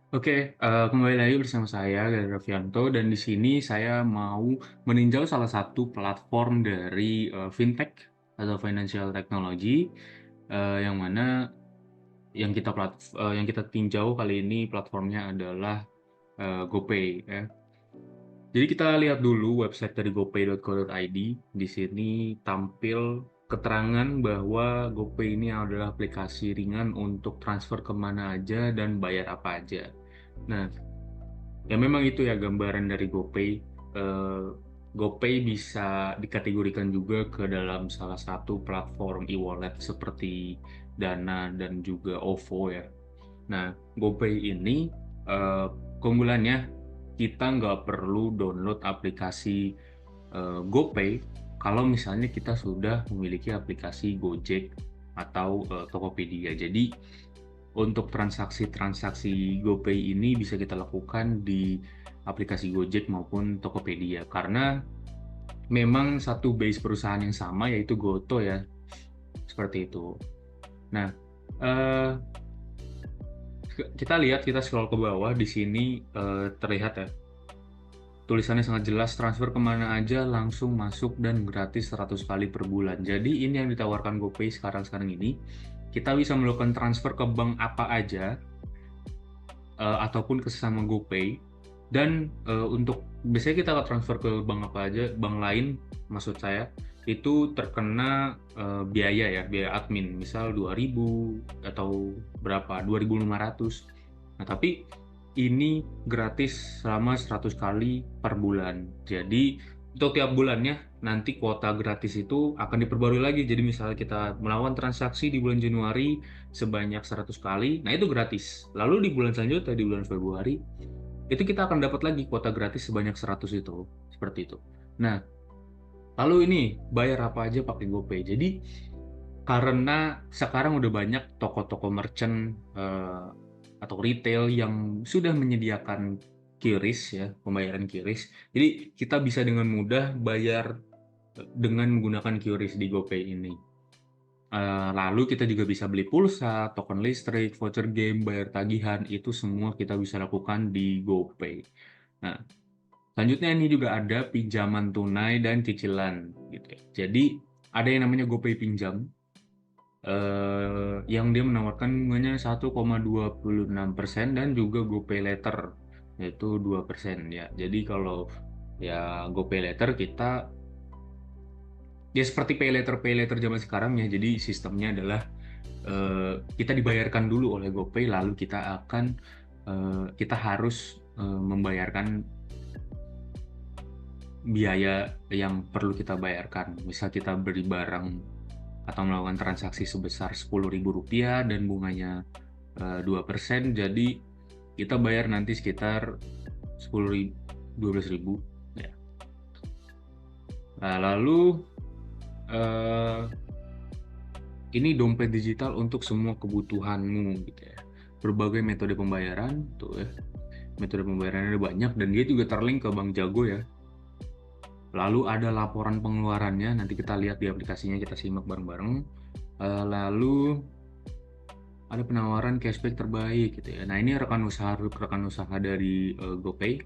Oke, kembali lagi bersama saya Gary Raffianto dan di sini saya mau meninjau salah satu platform dari, fintech atau financial technology, yang mana yang kita tinjau kali ini platformnya adalah, GoPay ya. Jadi kita lihat dulu website dari gopay.co.id. Di sini tampil keterangan bahwa GoPay ini adalah aplikasi ringan untuk transfer kemana aja dan bayar apa aja. Nah, ya memang itu ya gambaran dari GoPay. GoPay bisa dikategorikan juga ke dalam salah satu platform e-wallet seperti Dana dan juga OVO ya. Nah, GoPay ini, keunggulannya kita nggak perlu download aplikasi, GoPay kalau misalnya kita sudah memiliki aplikasi Gojek atau, Tokopedia. Jadi untuk transaksi-transaksi GoPay ini bisa kita lakukan di aplikasi Gojek maupun Tokopedia, karena memang satu base perusahaan yang sama yaitu Goto ya, seperti itu. Nah, eee, kita lihat, kita scroll ke bawah di sini, terlihat ya, tulisannya sangat jelas, transfer kemana aja langsung masuk dan gratis 100 kali per bulan. Jadi ini yang ditawarkan GoPay sekarang-sekarang ini, kita bisa melakukan transfer ke bank apa aja, ataupun ke sesama GoPay dan, untuk biasanya kita transfer ke bank apa aja, bank lain maksud saya, itu terkena, biaya ya, biaya admin, misal 2.000 atau berapa, 2.500. Nah, tapi ini gratis selama 100 kali per bulan. Jadi untuk tiap bulannya nanti kuota gratis itu akan diperbarui lagi. Jadi misalnya kita melakukan transaksi di bulan Januari sebanyak 100 kali, nah itu gratis. Lalu di bulan selanjutnya, di bulan Februari, itu kita akan dapat lagi kuota gratis sebanyak 100 itu, seperti itu. Nah, lalu ini bayar apa aja pakai GoPay. Jadi karena sekarang udah banyak toko-toko merchant, atau retail yang sudah menyediakan QRIS ya, pembayaran QRIS. Jadi kita bisa dengan mudah bayar, dengan menggunakan QRIS di GoPay ini. Lalu kita juga bisa beli pulsa, token listrik, voucher game, bayar tagihan, itu semua kita bisa lakukan di GoPay. Nah, selanjutnya ini juga ada pinjaman tunai dan cicilan gitu ya. Jadi ada yang namanya GoPay Pinjam, yang dia menawarkan bunganya 1,26% dan juga GoPay Later, yaitu 2% ya. Jadi kalau ya GoPay Later kita ya seperti pay later zaman sekarang ya. Jadi sistemnya adalah, kita dibayarkan dulu oleh GoPay lalu kita harus, membayarkan biaya yang perlu kita bayarkan. Misal kita beli barang atau melakukan transaksi sebesar Rp10.000 dan bunganya, 2%, jadi kita bayar nanti sekitar 12.000 ya. Nah, lalu, eee, ini dompet digital untuk semua kebutuhanmu gitu ya. Berbagai metode pembayaran tuh ya, metode pembayarannya ada banyak dan dia juga terlink ke Bank Jago ya. Lalu ada laporan pengeluarannya, nanti kita lihat di aplikasinya, kita simak bareng-bareng. Lalu ada penawaran cashback terbaik gitu ya. Nah, ini rekan usaha dari, GoPay,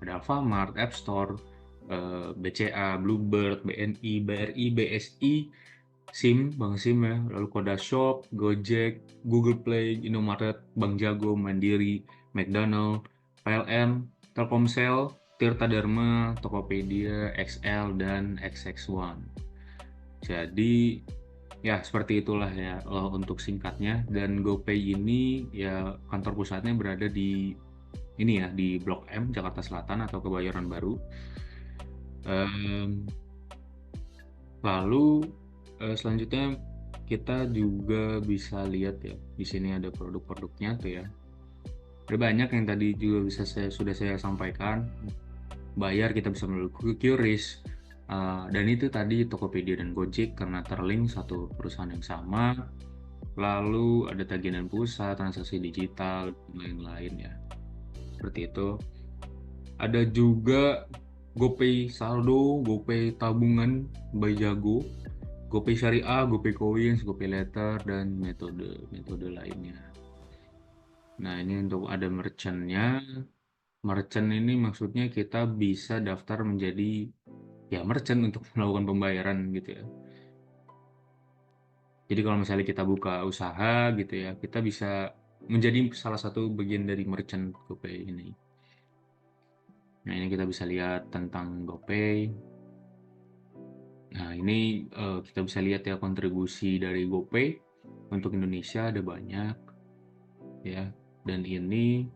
ada Alfamart, App Store, BCA, Bluebird, BNI, BRI, BSI, SIM, Bank SIM ya, lalu Kodashop, Gojek, Google Play, Indomaret, Bank Jago, Mandiri, McDonald, PLN, Telkomsel, Tirta Dharma, Tokopedia, XL, dan XX1. Jadi ya seperti itulah ya, untuk singkatnya, dan GoPay ini ya kantor pusatnya berada di ini ya, di Blok M, Jakarta Selatan atau Kebayoran Baru. Mmm, lalu, selanjutnya kita juga bisa lihat ya, di sini ada produk-produknya tuh ya. Ada banyak yang tadi juga sudah saya sampaikan. Bayar kita bisa melalui QRIS, dan itu tadi Tokopedia dan Gojek karena terlink satu perusahaan yang sama. Lalu ada tagihan dan pulsa, transaksi digital, dan lain-lain ya, seperti itu. Ada juga GoPay Saldo, GoPay Tabungan by Jago, GoPay Syariah, GoPay Coins, GoPay Later, dan metode-metode lainnya. Nah, ini untuk ada merchant-nya. Merchant ini maksudnya kita bisa daftar menjadi ya merchant untuk melakukan pembayaran gitu ya. Jadi kalau misalnya kita buka usaha gitu ya, kita bisa menjadi salah satu bagian dari merchant GoPay ini. Nah, ini kita bisa lihat tentang GoPay. Nah, ini kita bisa lihat ya kontribusi dari GoPay untuk Indonesia ada banyak ya. Dan ini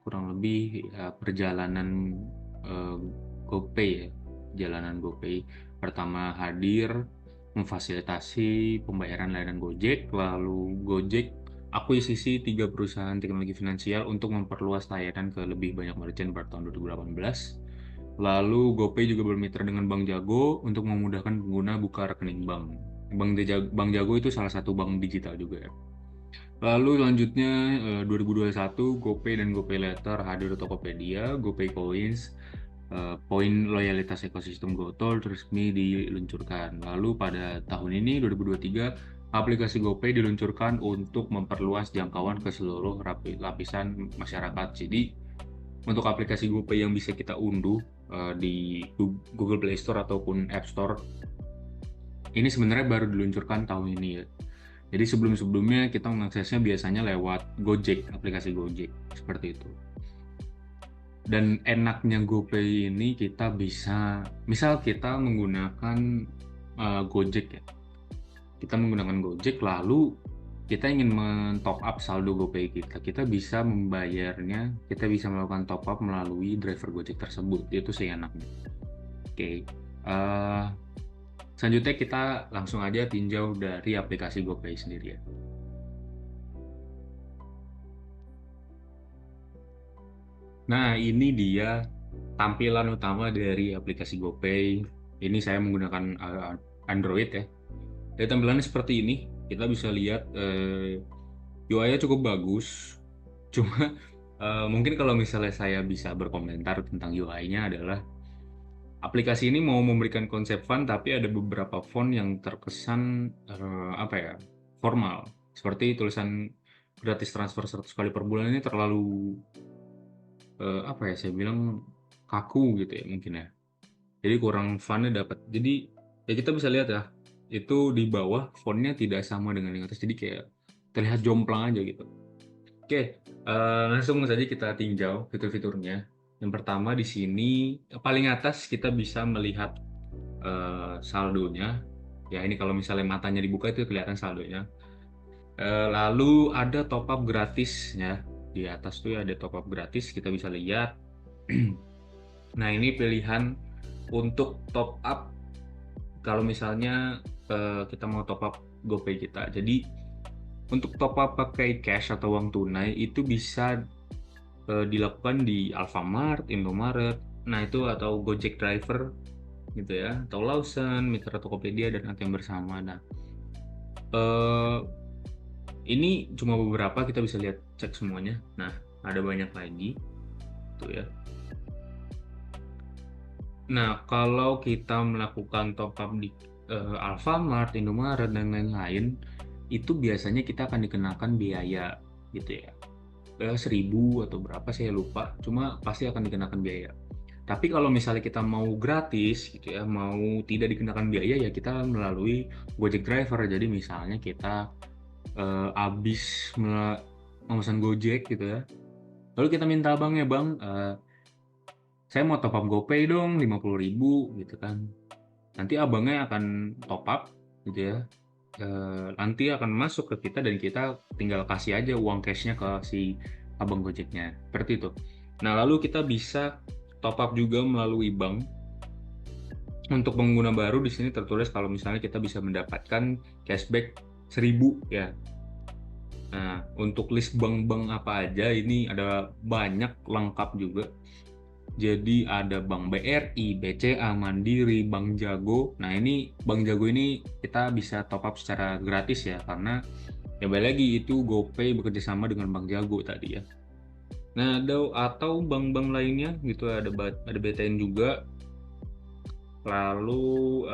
kurang lebih ya, perjalanan eh, GoPay ya. Perjalanan GoPay pertama hadir memfasilitasi pembayaran layanan Gojek, lalu Gojek akuisisi 3 perusahaan teknologi finansial untuk memperluas layanan ke lebih banyak merchant pada tahun 2018. Lalu GoPay juga bermitra dengan Bank Jago untuk memudahkan pengguna buka rekening bank. Bank Jago itu salah satu bank digital juga ya. Lalu selanjutnya 2021 GoPay dan GoPay Later hadir di Tokopedia, GoPay Coins, poin loyalitas ekosistem GoToll resmi diluncurkan. Lalu pada tahun ini 2023 aplikasi GoPay diluncurkan untuk memperluas jangkauan ke seluruh lapisan masyarakat. Jadi untuk aplikasi GoPay yang bisa kita unduh di Google Play Store ataupun App Store ini sebenarnya baru diluncurkan tahun ini ya. Jadi sebelum-sebelumnya kita mengaksesnya biasanya lewat Gojek, aplikasi Gojek, seperti itu. Dan enaknya GoPay ini kita bisa, misal kita menggunakan Gojek ya. Kita menggunakan Gojek lalu kita ingin men-top up saldo GoPay kita. Kita bisa membayarnya, kita bisa melakukan top up melalui driver Gojek tersebut. Itu sih enaknya. Oke. Selanjutnya kita langsung aja tinjau dari aplikasi GoPay sendiri ya. Nah, ini dia tampilan utama dari aplikasi GoPay. Ini saya menggunakan Android ya. Dari tampilannya seperti ini, kita bisa lihat UI-nya cukup bagus. Cuma mungkin kalau misalnya saya bisa berkomentar tentang UI-nya adalah aplikasi ini mau memberikan konsep fun, tapi ada beberapa font yang terkesan apa ya, formal. Seperti tulisan gratis transfer 100 kali per bulan ini terlalu apa ya, saya bilang kaku gitu ya mungkin ya. Jadi kurang fun-nya dapat. Jadi ya kita bisa lihat ya, itu di bawah fontnya tidak sama dengan yang atas. Jadi kayak terlihat jomplang aja gitu. Oke, langsung saja kita tinjau fitur-fiturnya. Yang pertama di sini paling atas kita bisa melihat saldonya. Ya ini kalau misalnya matanya dibuka itu kelihatan saldonya. Lalu ada top up gratis ya. Di atas tuh ada top up gratis, kita bisa lihat. Nah, ini pilihan untuk top up kalau misalnya kita mau top up GoPay kita. Jadi untuk top up pakai cash atau uang tunai itu bisa dilakukan di Alfamart, Indomaret, nah itu atau Gojek Driver gitu ya, atau Lawson, Mitra Tokopedia dan ATM Bersama. Nah, eh, ini cuma beberapa, kita bisa lihat cek semuanya. Nah, ada banyak lagi tuh ya. Nah, kalau kita melakukan top up di Alfamart, Indomaret, dan lain-lain, itu biasanya kita akan dikenakan biaya gitu ya. 1.000 atau berapa saya lupa, cuma pasti akan dikenakan biaya. Tapi kalau misalnya kita mau gratis gitu ya, mau tidak dikenakan biaya ya kita melalui Gojek Driver. Jadi misalnya kita habis memesan Gojek gitu ya. Lalu kita minta abangnya, "Bang, saya mau top up GoPay dong 50.000 gitu kan." Nanti abangnya akan top up gitu ya. Nanti akan masuk ke kita dan kita tinggal kasih aja uang cashnya ke si abang Gojeknya. Seperti itu. Nah, lalu kita bisa top up juga melalui bank. Untuk pengguna baru di sini tertulis kalau misalnya kita bisa mendapatkan cashback 1.000 ya. Nah, untuk list bank-bank apa aja ini ada banyak lengkap juga. Jadi ada Bank BRI, BCA, Mandiri, Bank Jago. Nah, ini Bank Jago ini kita bisa top up secara gratis ya, karena ya balik lagi itu GoPay bekerja sama dengan Bank Jago tadi ya. Nah, atau bank-bank lainnya gitu, ada BTN juga. Lalu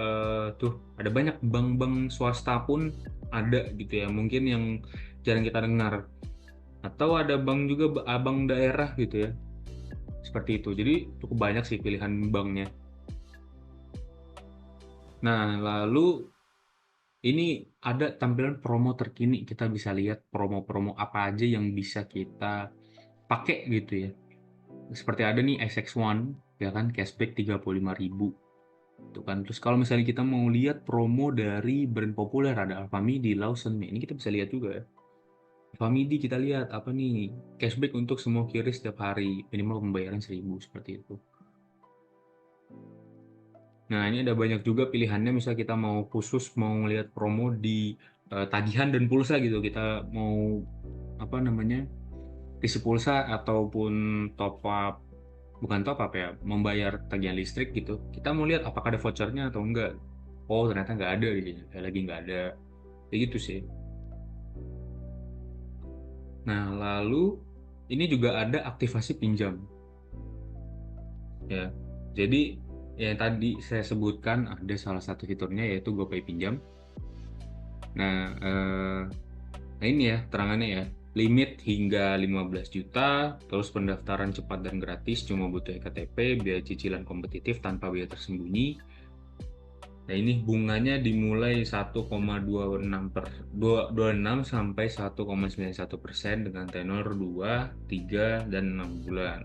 tuh ada banyak bank-bank swasta pun ada gitu ya. Mungkin yang jarang kita dengar. Atau ada bank juga abang daerah gitu ya. Seperti itu. Jadi cukup banyak sih pilihan banknya. Nah, lalu ini ada tampilan promo terkini. Kita bisa lihat promo-promo apa aja yang bisa kita pakai gitu ya. Seperti ada nih SX1 ya kan, cashback 35.000 itu kan. Terus kalau misalnya kita mau lihat promo dari brand populer, ada Alfamidi, Lawson, ini kita bisa lihat juga ya. Alfamidi kita lihat apa nih, cashback untuk semua kiris setiap hari, minimal pembayaran 1.000 seperti itu. Nah, ini ada banyak juga pilihannya, misal kita mau khusus mau ngelihat promo di tagihan dan pulsa gitu. Kita mau apa namanya? Isi pulsa ataupun top up, bukan top up ya, membayar tagihan listrik gitu. Kita mau lihat apakah ada vouchernya atau enggak. Oh, ternyata nggak ada gitu. Kayak lagi nggak ada. Kayak gitu sih. Nah, lalu ini juga ada aktivasi pinjam ya. Jadi yang tadi saya sebutkan ada salah satu fiturnya yaitu GoPay Pinjam. Nah, nah ini ya terangannya ya. Limit hingga 15 juta, terus pendaftaran cepat dan gratis, cuma butuh KTP, biaya cicilan kompetitif tanpa biaya tersembunyi. Nah, ini bunganya dimulai 1,26 sampai 1,91% dengan tenor 2, 3, dan 6 bulan.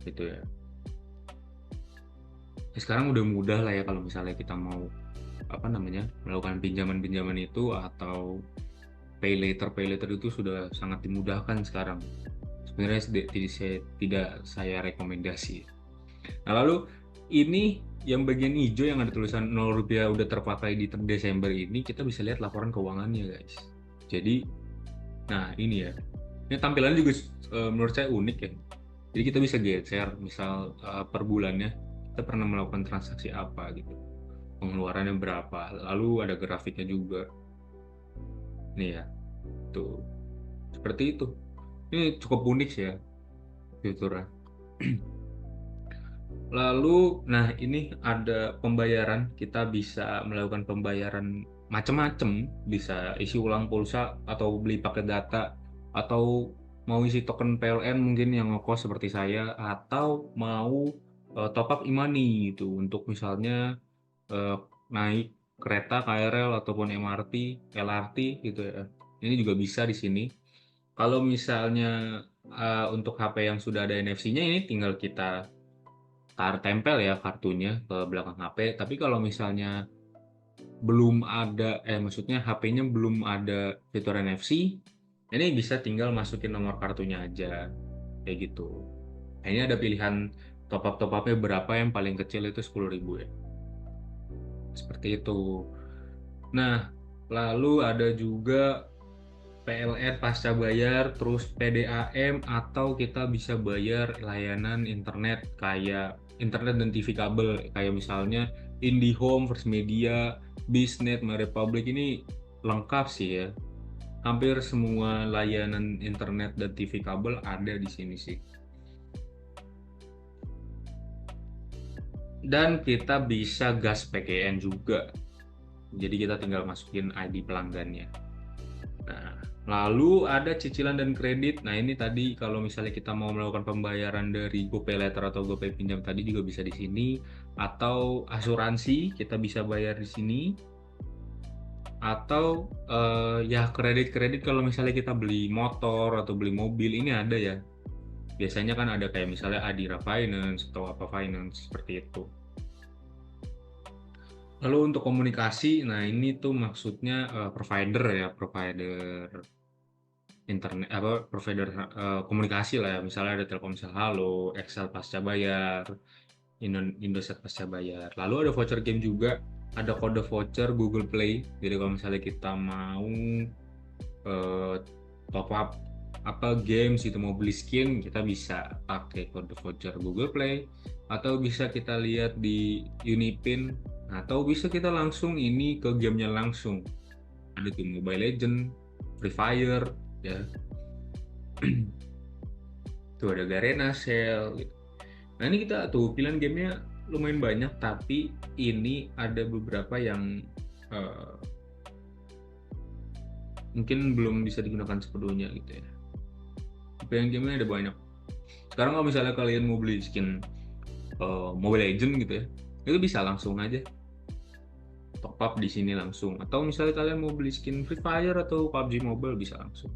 Gitu ya. Sekarang udah mudah lah ya kalau misalnya kita mau apa namanya melakukan pinjaman-pinjaman itu atau pay later itu sudah sangat dimudahkan sekarang. Sebenarnya tidak saya rekomendasi. Nah, lalu ini yang bagian hijau yang ada tulisan 0 rupiah udah terpakai di Desember ini, kita bisa lihat laporan keuangannya guys. Jadi nah ini ya, ini tampilannya juga menurut saya unik ya. Jadi kita bisa geser misal per bulannya kita pernah melakukan transaksi apa gitu, pengeluarannya berapa, lalu ada grafiknya juga nih ya, tuh seperti itu. Ini cukup unik sih ya fiturnya. Lalu nah ini ada pembayaran, kita bisa melakukan pembayaran macam-macam, bisa isi ulang pulsa atau beli paket data, atau mau isi token PLN mungkin yang ngekos seperti saya, atau mau top up e-money gitu untuk misalnya eh, naik kereta KRL ataupun MRT, LRT gitu ya. Ini juga bisa di sini. Kalau misalnya untuk HP yang sudah ada NFC-nya, ini tinggal kita tempel ya kartunya ke belakang HP. Tapi kalau misalnya belum ada, maksudnya HP-nya belum ada fitur NFC, ini bisa tinggal masukin nomor kartunya aja, kayak gitu. Nah, ini ada pilihan top upnya berapa, yang paling kecil itu 10.000 ya. Seperti itu. Nah, lalu ada juga PLN pasca bayar, terus PDAM, atau kita bisa bayar layanan internet kayak internet dan TV kabel, kayak misalnya IndiHome, First Media, Biznet, MyRepublic. Ini lengkap sih ya. Hampir semua layanan internet dan TV kabel ada di sini sih. Dan kita bisa gas PGN juga. Jadi kita tinggal masukin ID pelanggannya. Nah, lalu ada cicilan dan kredit. Nah, ini tadi kalau misalnya kita mau melakukan pembayaran dari GoPay Later atau GoPay Pinjam tadi juga bisa di sini. Atau asuransi kita bisa bayar di sini. Atau ya kredit-kredit kalau misalnya kita beli motor atau beli mobil, ini ada ya. Biasanya kan ada kayak misalnya Adira Finance atau apa Finance seperti itu. Lalu untuk komunikasi, nah ini tuh maksudnya provider ya, provider internet apa, provider komunikasi lah ya, misalnya ada Telkomsel Halo, Excel pasca bayar, Indosat pasca bayar. Lalu ada voucher game juga, ada kode voucher Google Play. Jadi kalau misalnya kita mau top up apa games itu, mau beli skin, kita bisa pakai kode voucher Google Play, atau bisa kita lihat di Unipin, atau bisa kita langsung ini ke gamenya langsung. Ada tuh Mobile Legend, Free Fire ya. Tuh ada Garena Sale gitu. Nah, ini kita tuh pilihan gamenya lumayan banyak, tapi ini ada beberapa yang mungkin belum bisa digunakan sepenuhnya gitu ya. tapi yang gamenya ada banyak. Sekarang kalau misalnya kalian mau beli skin Mobile Legend gitu ya, itu bisa langsung aja top up di sini langsung. Atau misalnya kalian mau beli skin Free Fire atau PUBG Mobile bisa langsung.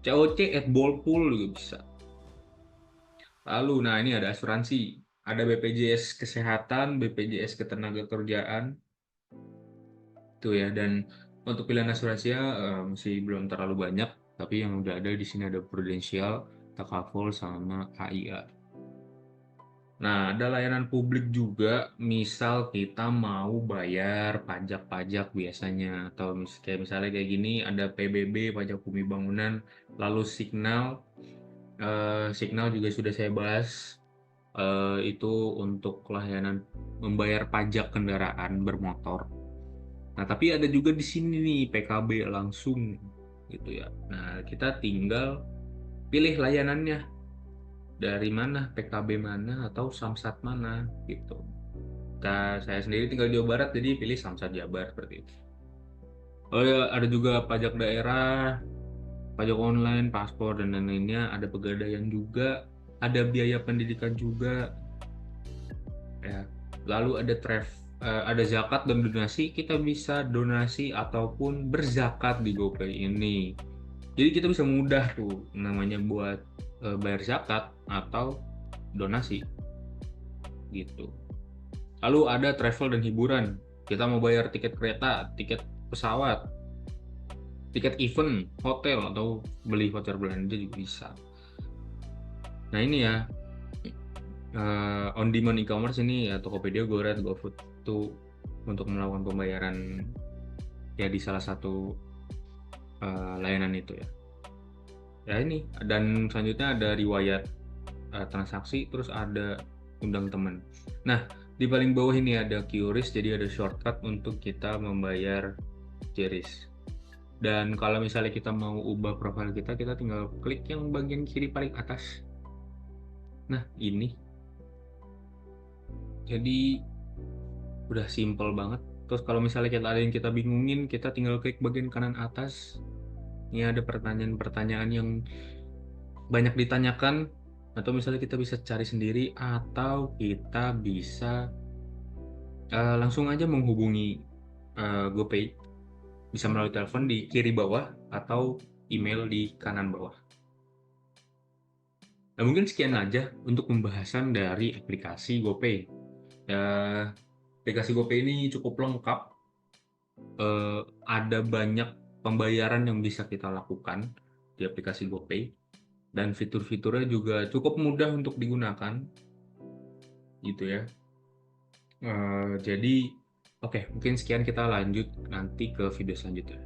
COC at Ballpool juga bisa. Lalu, nah ini ada asuransi, ada BPJS Kesehatan, BPJS Ketenagakerjaan, tuh ya. Dan untuk pilihan asuransinya masih belum terlalu banyak, tapi yang udah ada di sini ada Prudential, Takaful, sama KIA. Nah, ada layanan publik juga, misal kita mau bayar pajak-pajak biasanya, atau kayak misalnya kayak gini, ada PBB, pajak bumi bangunan, lalu Signal, Signal juga sudah saya bahas, itu untuk layanan membayar pajak kendaraan bermotor. Nah, tapi ada juga di sini nih PKB langsung, gitu ya. Nah, kita tinggal pilih layanannya. Dari mana, PKB mana, atau Samsat mana, gitu. Nah, saya sendiri tinggal di Jawa Barat, jadi pilih Samsat Jabar seperti itu. Oh ya, ada juga pajak daerah, pajak online, paspor, dan lain-lainnya. Ada pegadaian juga, ada biaya pendidikan juga, ya. Lalu ada zakat dan donasi. Kita bisa donasi ataupun berzakat di GoPay ini. Jadi kita bisa mudah tuh namanya buat bayar zakat atau donasi, gitu. Lalu ada travel dan hiburan. Kita mau bayar tiket kereta, tiket pesawat, tiket event, hotel, atau beli voucher belanja juga bisa. Nah ini ya, on demand e-commerce ini ya, Tokopedia, GoRed, GoFood itu untuk melakukan pembayaran ya di salah satu layanan itu ya. Ya ini, dan selanjutnya ada riwayat transaksi, terus ada undang teman. Nah, di paling bawah ini ada QRIS, jadi ada shortcut untuk kita membayar QRIS. Dan kalau misalnya kita mau ubah profil kita tinggal klik yang bagian kiri paling atas. Nah, ini. Jadi udah simple banget. Terus kalau misalnya kita ada yang kita bingungin, kita tinggal klik bagian kanan atas. Ini ada pertanyaan-pertanyaan yang banyak ditanyakan, atau misalnya kita bisa cari sendiri, atau kita bisa langsung aja menghubungi GoPay. Bisa melalui telepon di kiri bawah atau email di kanan bawah. Nah, mungkin sekian aja untuk pembahasan dari aplikasi GoPay. Ya, aplikasi GoPay ini cukup lengkap. Ada banyak pembayaran yang bisa kita lakukan di aplikasi GoPay. Dan fitur-fiturnya juga cukup mudah untuk digunakan. Gitu ya. Jadi, oke, mungkin sekian, kita lanjut nanti ke video selanjutnya.